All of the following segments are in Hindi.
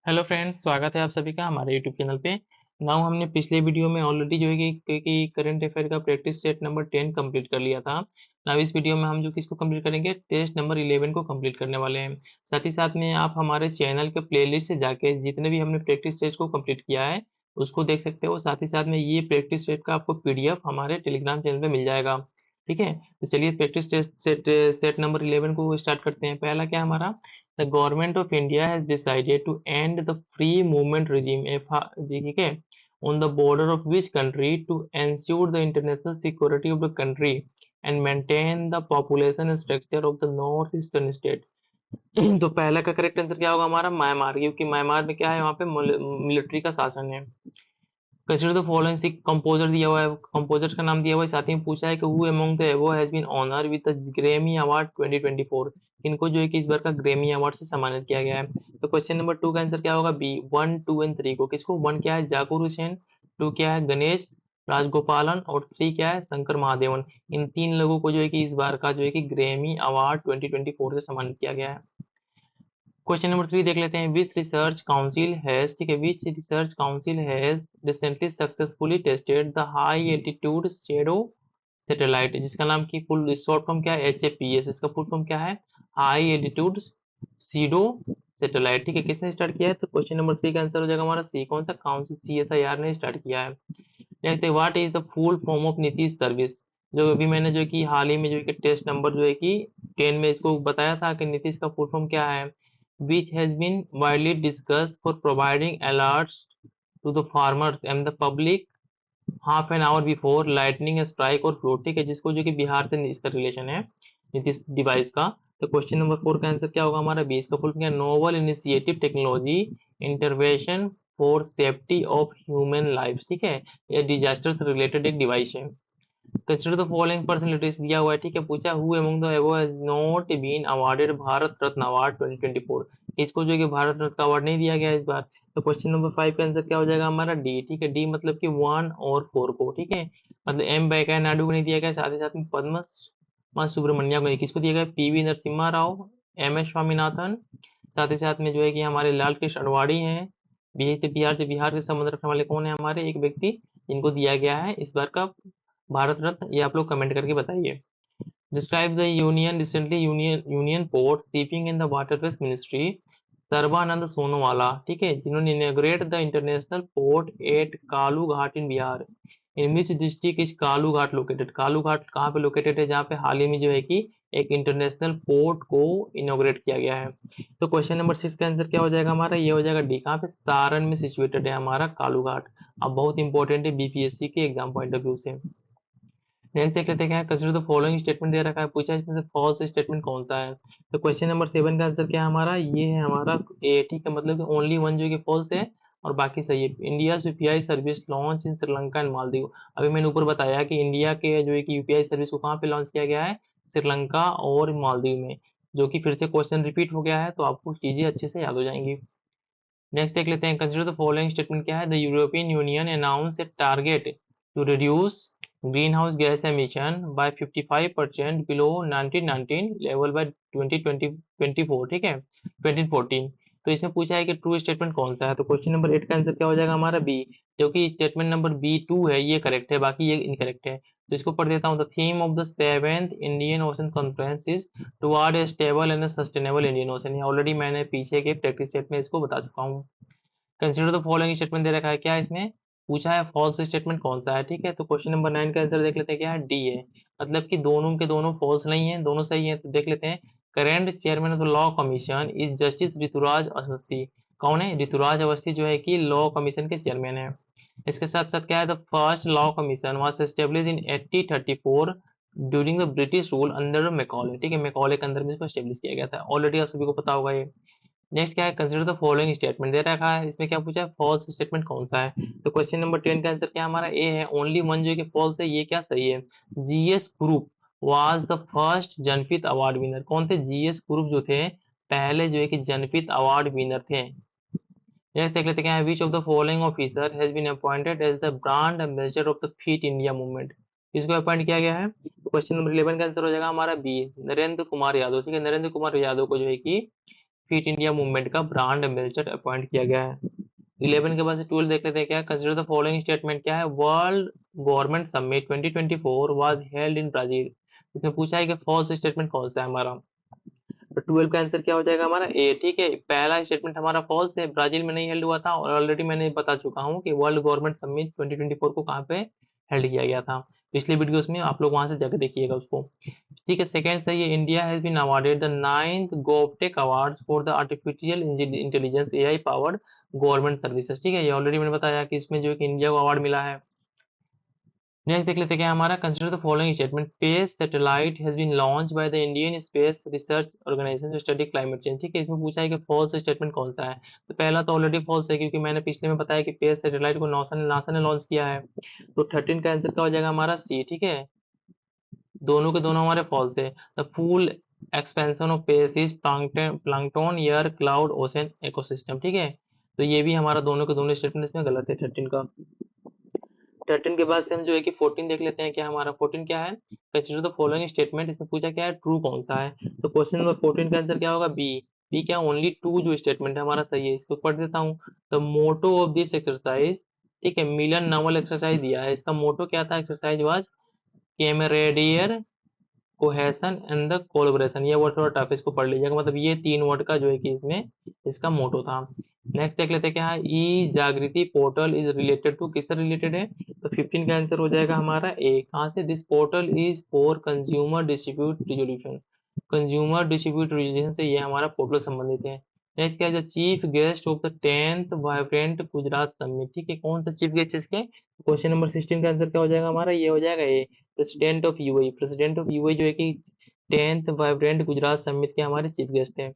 हेलो फ्रेंड्स, स्वागत है आप सभी का हमारे यूट्यूब चैनल पे। नाउ हमने पिछले वीडियो में ऑलरेडी जो है कि करंट अफेयर का प्रैक्टिस सेट नंबर 10 कंप्लीट कर लिया था। नाउ इस वीडियो में हम जो किसको कंप्लीट करेंगे, टेस्ट नंबर 11 को कंप्लीट करने वाले हैं। साथ ही साथ में आप हमारे चैनल के प्लेलिस्ट से जाके जितने भी हमने प्रैक्टिस सेट को कंप्लीट किया है उसको देख सकते हो। साथ ही साथ में ये प्रैक्टिस सेट का आपको पीडीएफ हमारे टेलीग्राम चैनल पे मिल जाएगा। ठीक है, तो चलिए प्रैक्टिस टेस्ट सेट नंबर 11 को स्टार्ट करते हैं। पहला क्या है हमारा, The government of India has decided to end the free movement regime ठीक है, on the border of which country to ensure the international security of the country and maintain the population structure of the northeastern state। तो पहला का करेक्ट आंसर क्या होगा हमारा, म्यांमार, क्योंकि म्यांमार में क्या है, वहाँ पे मिलिट्री का शासन है। Consider the following six composer दिया हुआ है, कंपोजर का नाम दिया हुआ है, साथ ही में पूछा है कि who among the above has been honour with the Grammy award 2024। इनको जो है कि इस बार का ग्रैमी अवार्ड से सम्मानित किया गया है। तो क्वेश्चन नंबर 2 का आंसर क्या होगा, बी 1 2 एंड 3 को। किसको, 1 क्या है जाकिर हुसैन, 2 क्या है गणेश राजगोपालन और 3 क्या है शंकर महादेवन। इन तीन लोगों को जो है कि इस बार का जो है कि ग्रैमी अवार्ड 2024 से सम्मानित किया गया है। क्वेश्चन नंबर 3 देख लेते हैं। विच रिसर्च काउंसिल हैज, ठीक है, which research council has recently successfully tested the high altitude shadow satellite, जिसका नाम की फुल शॉर्ट फॉर्म क्या है, HAPS। इसका फुल फॉर्म क्या है, हाई एल्टीट्यूड सीडो सैटेलाइट। ठीक है, किसने स्टार्ट किया है, तो क्वेश्चन नंबर 3 का आंसर हो जाएगा हमारा सी, कौन सा, काउंसिल CSIR ने स्टार्ट किया है। देखते हैं what is the full form of Nitish service. जो अभी मैंने जो कि हाल ही में जो कि टेस्ट नंबर जो है कि 10 में इसको बताया था कि नीतीश का फुल फॉर्म क्या है, which has been widely discussed for providing alerts to the farmers and the public half an hour before lightning strike और flood। ठीक है, जिसको जो कि बिहार से इसका रिलेशन है नीतीश डिवाइस का। तो क्वेश्चन नंबर 4 का आंसर क्या होगा हमारा, 20 का फुल फॉर्म क्या, novel initiative technology intervention for safety of human life. ठीक है, ये डिजास्टर से रिलेटेड एक डिवाइस है। कंसिडर द फॉलोइंग पर्सनालिटीज दिया हुआ है। ठीक है, पूछा who among the above has not been awarded Bharat Ratna award 2024। इसको जो है कि भारत रत्न का अवार्ड नहीं दिया गया इस बार। तो क्वेश्चन नंबर 5 का आंसर क्या हो जाएगा हमारा, डी। ठीक है, डी मतलब कि 1 और 4 को। ठीक है, मतलब एम वेंकैया नायडू को नहीं दिया गया, साथ ही साथ में पद्मा सुब्रमण्यम को नहीं। किसको दिया गया, PV नरसिम्हा राव, MS स्वामीनाथन, साथ ही साथ में जो है कि हमारे लाल कृष्ण अडवाणी हैं। बिहार से संबंध रखने वाले कौन है हमारे, एक व्यक्ति जिनको दिया गया है इस बार का भारत रत्न, ये आप लोग कमेंट करके बताइए। Describe the union recently union port shipping in the waterways ministry, Sarbananda Sonowal. ठीक है, जिन्होंने inaugurate the international port at Kalu Ghat in Bihar. In which district is Kalu Ghat located. Kalu Ghat कहाँ पे लोकेटेड है, जहाँ पे हाल ही में जो है कि एक इंटरनेशनल पोर्ट को इनॉग्रेट किया गया है। तो क्वेश्चन नंबर 6 का आंसर क्या हो जाएगा हमारा, ये हो जाएगा डी, कहाँ पे, सारण में सिचुएटेड है हमारा कालू घाट। अब बहुत इंपॉर्टेंट है BPSC के एग्जाम पॉइंट ऑफ व्यू से। नेक्स्ट देख लेते हैं, कंसीडर द फॉलोइंग स्टेटमेंट दे रखा है, पूछा है इसमें से फॉल्स स्टेटमेंट कौन सा है। तो क्वेश्चन नंबर 7 का आंसर क्या है हमारा, ये है हमारा ए। ठीक है, मतलब कि ओनली वन जो कि फॉल्स है और बाकी सही है। India UPI service launch in Sri Lanka and Maldives. अभी मैंने ऊपर बताया कि इंडिया के जो है कि यूपीआई सर्विस को कहाँ पे लॉन्च किया गया है, श्रीलंका और मालदीव में। जो कि फिर से क्वेश्चन रिपीट हो गया है, तो आपको चीजें अच्छे से याद हो जाएंगी। नेक्स्ट देख लेते हैं, कंसीडर द फॉलोइंग स्टेटमेंट क्या है, the European Union announce a target to reduce green house gas emission by 55% below 1919 level by 2024। ठीक है, 2014। तो इसमें पूछा है कि ट्रू स्टेटमेंट कौन सा है। तो क्वेश्चन नंबर 8 का आंसर क्या हो जाएगा हमारा, बी, जो कि स्टेटमेंट नंबर B2 है, ये करेक्ट है, बाकी ये इनकरेक्ट है। तो इसको पढ़ देता हूँ। The theme of the 7th Indian ocean conference is toward A stable and sustainable Indian ocean. Already मैंने पीछे के प्रैक्टिस सेट में इसको बता चुका हूँ। कंसिडर द फॉलोइंग स्टेटमेंट दे रखा है, क्या इसमें पूछा है फॉल्स स्टेटमेंट कौन सा है। ठीक है, तो क्वेश्चन नंबर 9 का आंसर देख लेते हैं, क्या है, डी है। मतलब कि दोनों के दोनों फॉल्स नहीं है, दोनों सही है। तो देख लेते हैं, current chairman of the law commission is justice Rituraj Awasthi. कौन है, ऋतुराज अवस्थी जो है कि लॉ कमीशन के चेयरमैन है। इसके साथ साथ क्या है, the first law commission was establish in 1834 during the British rule under Macaulay. ठीक है, मैकॉले के अंदर में इसको एस्टेब्लिश किया गया था, ऑलरेडी आप सभी को पता होगा ये। नेक्स्ट क्या है, कंसिडर द फॉलोइंग स्टेटमेंट दे रखा है, इसमें क्या पूछा है, फॉल्स स्टेटमेंट कौन सा है। तो क्वेश्चन नंबर 10 का आंसर क्या हमारा, ए है, ओनली वन जो कि फॉल्स है, ये क्या सही है। GS group was the first Jnanpith award winner. कौन थे, GS ग्रुप जो थे पहले जो है कि जनपित अवार्ड विनर थे। नेक्स्ट देख लेते हैं, which of the following officer has been appointed as the brand ambassador of the Fit India movement. किसको अपॉइंट किया गया है। तो क्वेश्चन नंबर 11 का आंसर हो जाएगा हमारा बी, नरेंद्र कुमार यादव। ठीक है, नरेंद्र कुमार यादव को जो है कि फिट इंडिया मूवमेंट का ब्रांड एम्बेसडर अपॉइंट किया गया है। 11 के बाद से 12 देख लेते हैं क्या कंसिडर द फॉलोइंग स्टेटमेंट क्या है। World government summit 2024 was held in Brazil. इसमें पूछा है कि फॉल्स स्टेटमेंट कौन सा है हमारा, तो 12 का आंसर क्या हो जाएगा हमारा ए। ठीक है, पहला स्टेटमेंट हमारा फॉल्स है, ब्राजील में नहीं हेल्ड हुआ था और ऑलरेडी मैंने बता चुका हूँ कि वर्ल्ड गवर्नमेंट समिट 2024 को कहाँ पे हेल्ड किया गया था, पिछले वीडियोस में आप लोग वहां से जाकर देखिएगा उसको। ठीक है, सेकंड सही है, India has been awarded the 9th govtech awards for the artificial intelligence AI powered government services. ठीक है, ये ऑलरेडी मैंने बताया कि इसमें जो है कि इंडिया को अवार्ड मिला है। नेक्स्ट देख लेते हैं क्या हमारा consider the following statement. Space satellite has been launch by the Indian space research organisation to study climate change. ठीक है, इसमें पूछा है कि फॉल्स स्टेटमेंट कौन सा है, तो पहला तो ऑलरेडी फॉल्स है क्योंकि मैंने पिछले में बताया कि स्पेस सैटेलाइट को नासा ने लॉन्च किया है। तो 13 का आंसर क्या हो जाएगा हमारा सी। ठीक है, दोनों के दोनों हमारे फॉल्स है। The full expansion of space is plankton air cloud ocean ecosystem. ठीक है, तो ये भी हमारा दोनों के दोनों स्टेटमेंट इसमें गलत है 13 का। 13 के बाद से हम जो है कि 14 देख लेते हैं क्या हमारा 14 क्या है। कंसीडर द फॉलोइंग स्टेटमेंट, इसमें पूछा क्या है ट्रू कौन सा है, तो क्वेश्चन नंबर 14 का आंसर क्या होगा बी। बी क्या ओनली टू जो स्टेटमेंट है हमारा सही है, इसको पढ़ देता हूँ। The motto of this exercise, ठीक है, मिलन नावल एक्सरसाइज दिया है, इसका मोटो क्या था, exercise was कैमरेडियर cohesion and the collaboration. ये वर्ड थोड़ा टफ है, इसको पढ़ लीजिएगा, मतलब ये 3 वर्ड का जो है कि इसमें इसका मोटो था। नेक्स्ट देख लेते हैं क्या है, ई जागृति पोर्टल इज रिलेटेड टू, किससे रिलेटेड है, तो 15 का आंसर हो जाएगा हमारा ए। कहाँ से, this portal is for consumer distribute resolution, consumer distribute resolution से ये हमारा पोर्टल संबंधित है। नेक्स्ट क्या है, chief guest of the 10th vibrant Gujarat summit. ठीक है, कौन सा चीफ गेस्ट इसके, क्वेश्चन नंबर 16 का आंसर क्या हो जाएगा हमारा, ये हो जाएगा a, president of UAE. President of UAE जो है कि 10th वाइब्रेंट गुजरात समिट के हमारे चीफ गेस्ट हैं।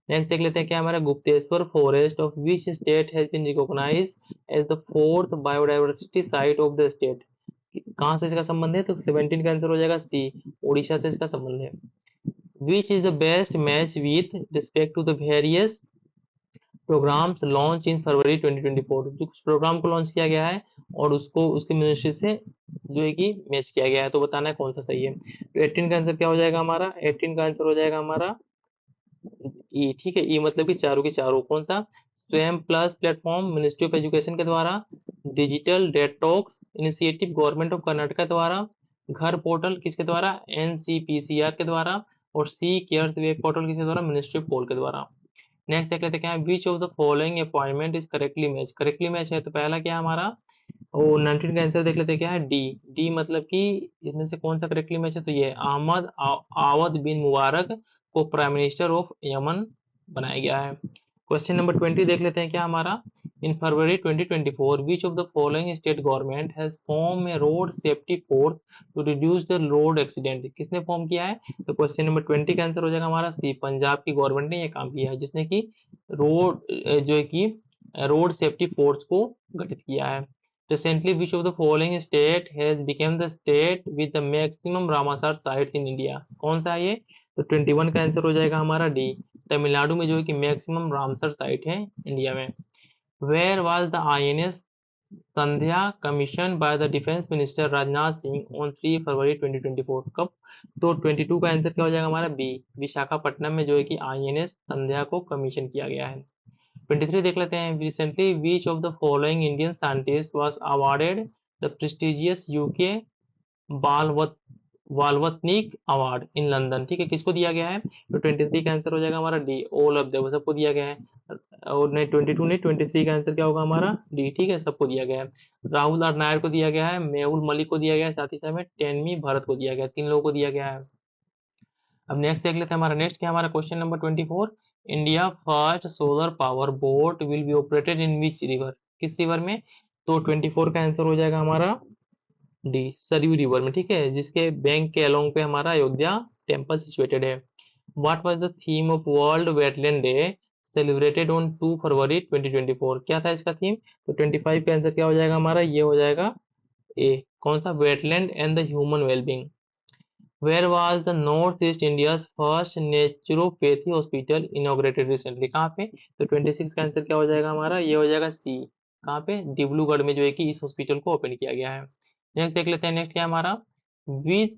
नेक्स्ट देख लेते हैं क्या हमारा, Gupteshwar forest of which state has been recognised as the 4th biodiversity site of the state. कहाँ से इसका संबंध है, तो 17 का आंसर हो जाएगा सी, उड़ीसा से इसका संबंध है। Which is the best match with respect to the various programs launch in February 2024, जो प्रोग्राम को लॉन्च किया गया है और उसको उसके मिनिस्ट्री से जो है कि मैच किया गया है, तो बताना है कौन सा सही है। तो 18 का आंसर क्या हो जाएगा हमारा, 18 का आंसर हो जाएगा हमारा ई। ठीक है, ई मतलब कि चारों के चारों, कौन सा, स्वयं plus platform ministry of education के द्वारा, digital detox initiative government of Karnataka के द्वारा, घर पोर्टल किसके द्वारा, एनसीपीसीआर के द्वारा, और सी केयर्स वेब पोर्टल किसके द्वारा, मिनिस्ट्री ऑफ पोल के द्वारा। नेक्स्ट देख लेते हैं क्या है, विच of the following appointment is correctly match. Correctly match है तो पहला क्या है हमारा, और 19 का आंसर देख लेते हैं क्या है डी। डी मतलब कि इसमें से कौन सा करेक्टली मैच है, तो ये अहमद आवद बिन मुबारक को प्राइम मिनिस्टर ऑफ यमन बनाया गया है। क्वेश्चन नंबर 20 देख लेते हैं क्या हमारा, in February 2024 which of the following state government has form a road safety force to reduce the road accident. किसने फॉर्म किया है, तो क्वेश्चन नंबर 20 का आंसर हो जाएगा हमारा सी, पंजाब की गवर्नमेंट ने ये काम किया है, जिसने कि रोड जो है कि रोड सेफ्टी फोर्स को गठित किया है। Recently, which of the following state has become the state with the maximum Ramsar sites in India? कौन सा है ये, तो 21 का आंसर हो जाएगा हमारा डी, तमिलनाडु में जो है कि मैक्सिमम रामसर साइट है इंडिया में। Where was the INS Sandhya commission by the defence minister Rajnath Singh on 3 फरवरी 2024, कब, तो 22 का आंसर क्या हो जाएगा हमारा बी, विशाखापट्टनम में जो है कि INS संध्या को कमीशन किया गया है। 23 देख लेते हैं, recently which of the following Indian scientist was awarded the prestigious UK बालवत वाल्वतनिक अवार्ड इन लंदन। ठीक है, किसको दिया गया है, तो 23 का आंसर हो जाएगा हमारा डी, ऑल ऑफ देम, सबको दिया गया है। और नहीं 22 नहीं 23 का आंसर क्या होगा हमारा डी। ठीक है, सबको दिया गया है, राहुल आर नायर को दिया गया है, मेहुल मलिक को दिया गया है, साथ ही साथ में टेनमी भरत को दिया गया है, 3 लोगों को दिया गया है। अब नेक्स्ट देख लेते हैं हमारा, नेक्स्ट क्या हमारा question number 24, India first solar power boat will be operated in which river, किस रिवर में, तो 24 का आंसर हो जाएगा हमारा डी, सरयू रिवर में। ठीक है, जिसके बैंक के अलोंग पे हमारा अयोध्या टेम्पल सिचुएटेड है। What was the theme of world wetland day celebrated on 2 फरवरी 2024, क्या था इसका थीम, तो 25 का आंसर क्या हो जाएगा हमारा, ये हो जाएगा ए, कौन सा, wetland and the human wellbeing. Where was the North East India's first naturopathy hospital inaugurated recently, कहाँ पे, तो 26 का आंसर क्या हो जाएगा हमारा, ये हो जाएगा सी, कहाँ पे, डिब्रूगढ़ में जो है कि इस हॉस्पिटल को ओपन किया गया है। नेक्स्ट देख लेते हैं, नेक्स्ट क्या है हमारा, विच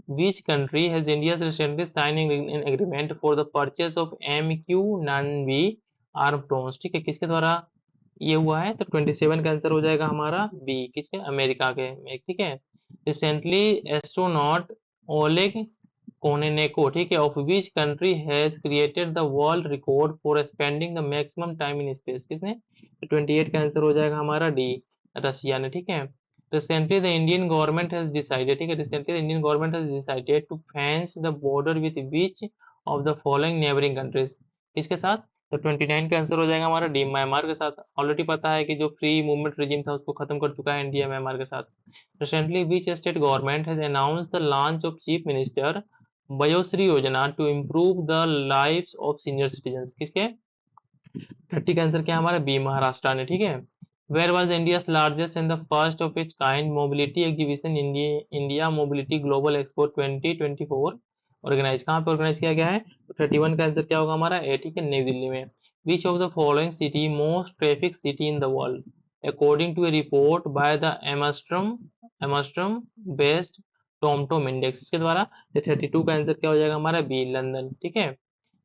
Which country has India recently signed an agreement for the purchase of MQ-9B armed drones? ठीक है, किसके द्वारा ये हुआ है? तो 27 का आंसर हो जाएगा हमारा बी, किसके? अमेरिका के में, ठीक है। रिसेंटली एस्ट्रोनॉट ओलेग कोनेनेको, ठीक है, of which country has created the world record for spending the maximum time in space? किसने? तो 28 का आंसर हो जाएगा हमारा डी, रशिया ने, ठीक है। Recently, the Indian government has decided, ठीक है, recently the Indian government has decided to fence the border with which of the following neighboring countries? किसके साथ? तो 29 का आंसर हो जाएगा हमारा डी, म्यांमार के साथ। ऑलरेडी पता है कि जो फ्री मूवमेंट रिजीम था उसको खत्म कर चुका है इंडिया म्यांमार के साथ। Recently, which state government has announced the launch of Chief Minister Vayoshri Yojana to improve the lives of senior citizens? किसके? 30 का आंसर क्या है हमारा बी, महाराष्ट्र ने, ठीक है। Where was India's largest and the first of its kind mobility exhibition India Mobility Global Expo 2024 organise? कहाँ पे ऑर्गेनाइज किया गया है? तो 31 का आंसर क्या होगा हमारा ए, ठीक है, नई दिल्ली में। Which of the following city most traffic city in the world according to a report by the Amsterdam based TomTom Index? इसके द्वारा 32 का आंसर क्या हो जाएगा हमारा बी, लंदन, ठीक है।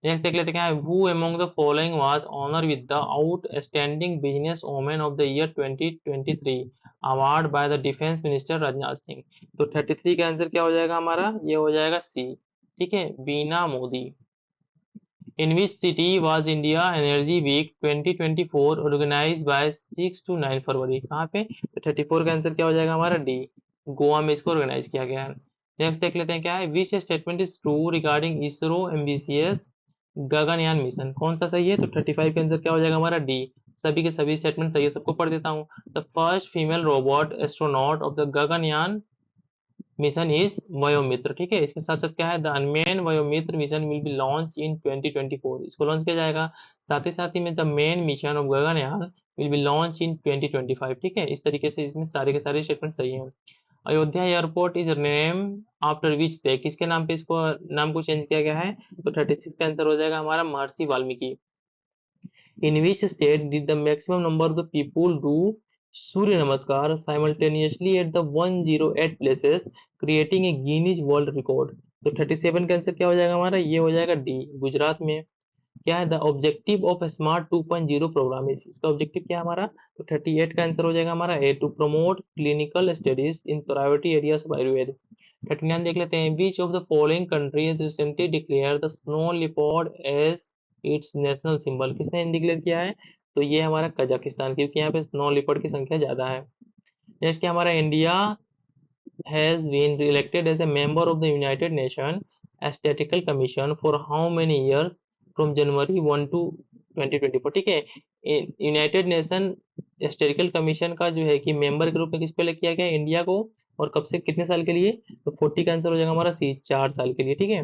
नेक्स्ट देख लेते हैं, who among the following was honour with the outstanding business woman of the year 2023 award by the defence minister Rajnath Singh? तो 33 का आंसर क्या हो जाएगा हमारा? ये हो जाएगा सी, ठीक है, Bina Modi. In which city was India energy week 2024 organized by 6 to 9 February? कहाँ पे? तो 34 का आंसर क्या हो जाएगा हमारा डी, गोवा में इसको ऑर्गेनाइज किया गया है। नेक्स्ट देख लेते हैं क्या है, which statement is true regarding ISRO ambitious Gaganyaan mission? कौन सा सही है? तो 35 का आंसर क्या हो जाएगा हमारा डी, सभी के सभी स्टेटमेंट सही है, सबको पढ़ देता हूँ। The first female robot astronaut of the Gaganyaan mission is Vyommitra, ठीक है। इसके साथ साथ क्या है, the unmanned Vyommitra mission will be launch in 2024, इसको लॉन्च किया जाएगा। साथ ही में the main mission of Gaganyaan will be launch in 2025, ठीक है। इस तरीके से इसमें सारे के सारे स्टेटमेंट सही हैं। Ayodhya airport is name after which से, किसके नाम पे इसको नाम को चेंज किया गया है? तो 36 का आंसर हो जाएगा हमारा महर्षि Valmiki. In which state did the maximum number of the people do Surya Namaskar simultaneously at the 108 places, creating a Guinness World Record? तो 37 का आंसर क्या हो जाएगा हमारा? ये हो जाएगा डी, गुजरात में। क्या है the objective of smart 2.0 programme? इसका ऑब्जेक्टिव क्या है हमारा? तो 38 का आंसर हो जाएगा हमारा a, to promote clinical studies in priority areas of Ayurveda. 39 देख लेते हैं, which of the following country has recently declare the snow leopard as its national symbol? किसने डिक्लेयर किया है? तो ये हमारा कजाकिस्तान, क्योंकि यहाँ पे स्नो लियोपार्ड की संख्या ज्यादा है। नेक्स्ट क्या हमारा, India has been elected as a member of the United Nations Statistical Commission for how many years from January 1 to 2024? ठीक है, यूनाइटेड नेशन स्टेटिस्टिकल कमीशन का जो है कि मेंबर के रूप में किसको इलेक्ट किया गया? इंडिया को। और कब से कितने साल के लिए? तो 40 का आंसर हो जाएगा हमारा सी, 4 साल के लिए, ठीक है।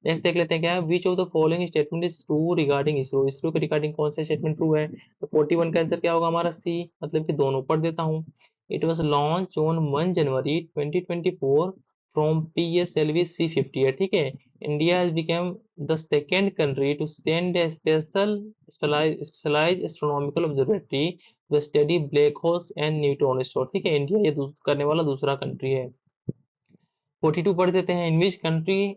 नेक्स्ट देख लेते हैं क्या है, विच of the following statement is true regarding ISRO? ISRO के रिगार्डिंग कौन सा स्टेटमेंट ट्रू है? तो 41 का आंसर क्या होगा हमारा सी, मतलब कि दोनों पढ़ देता हूँ। It was launched on 1 January 2024 from PSLV C-58, ठीक है। India has become the second country to send a specialized astronomical observatory to study black holes and neutron stars, ठीक है। इंडिया ये करने वाला दूसरा कंट्री है। 42 पढ़ देते हैं, in which country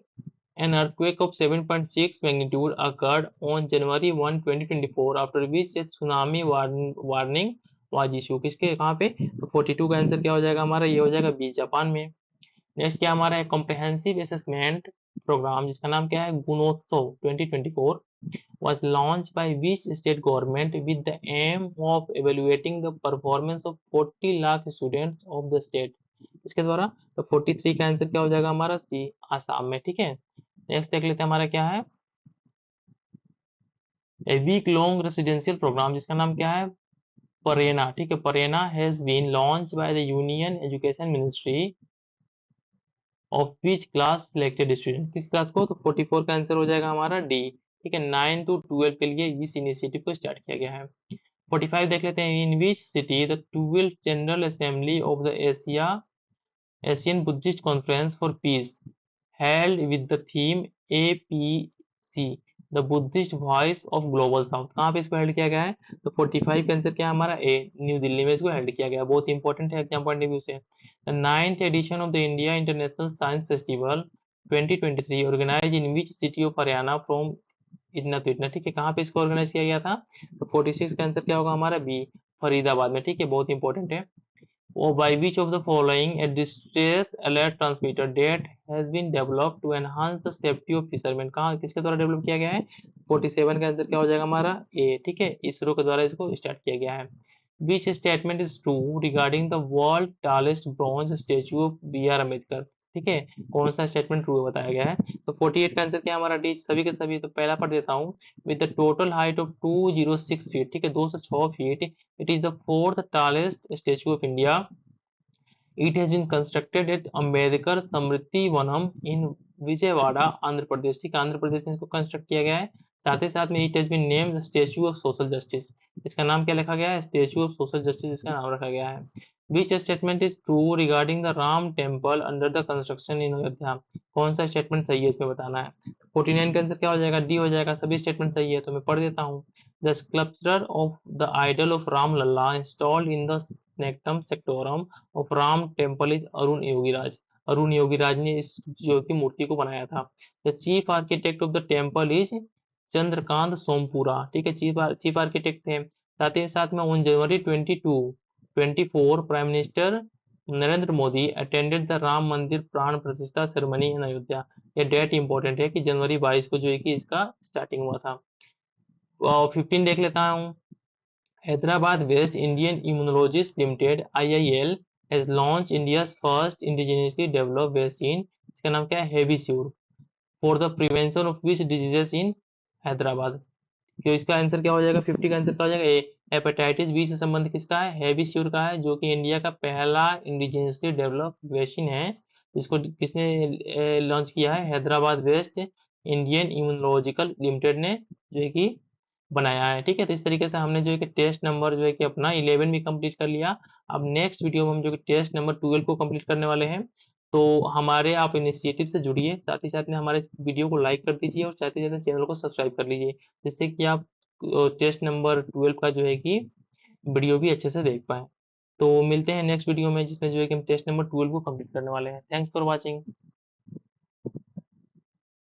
an earthquake of 7.6 magnitude occurred on January 1, 2024 after which a tsunami warning was issued? किसके, कहाँ पे? तो 42 का आंसर क्या हो जाएगा हमारा? ये हो जाएगा बी, जापान में। नेक्स्ट क्या हमारा है, कॉम्प्रिहेंसिव असेसमेंट प्रोग्राम जिसका नाम क्या है, Gunotsav 2024 was launched by which state government with the aim of evaluating the performance of 40 lakh students of the state? इसके द्वारा। तो 43 का आंसर क्या हो जाएगा हमारा? सी, आसाम में, ठीक है। नेक्स्ट देख लेते हैं हमारा क्या है, a week long residential program जिसका नाम क्या है, परेना, ठीक है। Prerana has been launch by the union education ministry of which class selected student? किस क्लास को? तो 44 का आंसर हो जाएगा हमारा डी, ठीक है। 9 to 12 के लिए इस इनिशिएटिव को स्टार्ट किया गया है। 45 देख लेते हैं, in which city the 12th general assembly of the Asian Buddhist conference for peace held with the theme APC the Buddhist voice of global south, कहाँ पे इसको हेल्ड किया गया है? तो 45 का आंसर क्या है हमारा? ए, न्यू दिल्ली में इसको हेल्ड किया गया है। बहुत इंपॉर्टेंट है एग्जाम पॉइंट ऑफ व्यू से। The 9th edition of the India international science festival 2023 organise in which city of Haryana from इतना तो इतना, ठीक है, कहाँ पे इसको ऑर्गेनाइज किया गया था? तो 46 का आंसर क्या होगा हमारा? बी, फरीदाबाद में, ठीक है, बहुत इंपॉर्टेंट है। or by which of the following a distress alert transmitter that has been developed to enhance the safety of fishermen, कहाँ किसके द्वारा डेवलप किया गया है? 47 का आंसर क्या हो जाएगा हमारा? ए, ठीक है, इसरो के द्वारा इसको स्टार्ट किया गया है। Which statement is true regarding the world tallest bronze statue of B R Ambedkar, ठीक है, कौन सा स्टेटमेंट ट्रू बताया गया है? तो 48 का आंसर क्या है हमारा? डी, सभी के सभी। तो पहला पढ़ देता हूँ। With the total height of 206 feet, ठीक है, 206 feet, it is the fourth tallest statue of India. It has been constructed at Ambedkar Samriti Vanam in Vijayawada, Andhra Pradesh, ठीक है, आंध्र प्रदेश में इसको कंस्ट्रक्ट किया गया है। साथ ही साथ में it has been named statue of social justice, इसका नाम क्या लिखा गया है? स्टेच्यू ऑफ सोशल जस्टिस इसका नाम रखा गया है। Which statement is true regarding the Ram temple under the construction इन अयोध्या, कौन सा स्टेटमेंट सही है इसमें बताना है। 49 का आंसर क्या हो जाएगा? डी हो जाएगा, सभी स्टेटमेंट सही है। तो मैं पढ़ देता हूँ। The sculpture of the idol of Ram Lalla installed in the sanctum sanctorum of Ram temple is Arun Yogiraj, Arun Yogiraj ने इस जो की मूर्ति को बनाया था। The chief architect of the temple is Chandrakant Sompura, ठीक है, चीफ आर्किटेक्ट थे। साथ ही साथ में on January 24 prime minister Narendra Modi attended the Ram Mandir Pran प्रतिष्ठा सेरेमनी इन अयोध्या। ये डेट इंपॉर्टेंट है कि जनवरी 22 को जो है कि इसका स्टार्टिंग हुआ था। 15 देख लेता हूँ। Hyderabad West Indian Immunologists Limited (IIL) has launched India's first indigenously developed vaccine, इसका नाम क्या है? Hevisure, for the prevention of which diseases in Hyderabad. तो इसका आंसर क्या हो जाएगा? 50 का आंसर क्या हो जाएगा? ए, हेपेटाइटिस बी से संबंधित किसका है? हेविस्यूर का है, जो कि इंडिया का पहला इंडिजिनियसली डेवलप्ड वैक्सीन है। इसको किसने लॉन्च किया है? Hyderabad West Indian immunological limited ने जो है कि बनाया है, ठीक है। तो इस तरीके से हमने जो है कि टेस्ट नंबर जो है कि अपना 11 भी कंप्लीट कर लिया। अब नेक्स्ट वीडियो में हम जो कि टेस्ट नंबर 12 को कंप्लीट करने वाले हैं। तो हमारे आप इनिशिएटिव से जुड़िए, साथ ही साथ में हमारे वीडियो को लाइक कर दीजिए और साथ ही साथ चैनल को सब्सक्राइब कर लीजिए, जिससे कि आप टेस्ट नंबर 12 का जो है कि वीडियो भी अच्छे से देख पाएँ। तो मिलते हैं नेक्स्ट वीडियो में, जिसमें जो है कि हम टेस्ट नंबर 12 को कंप्लीट करने वाले हैं। Thanks for watching.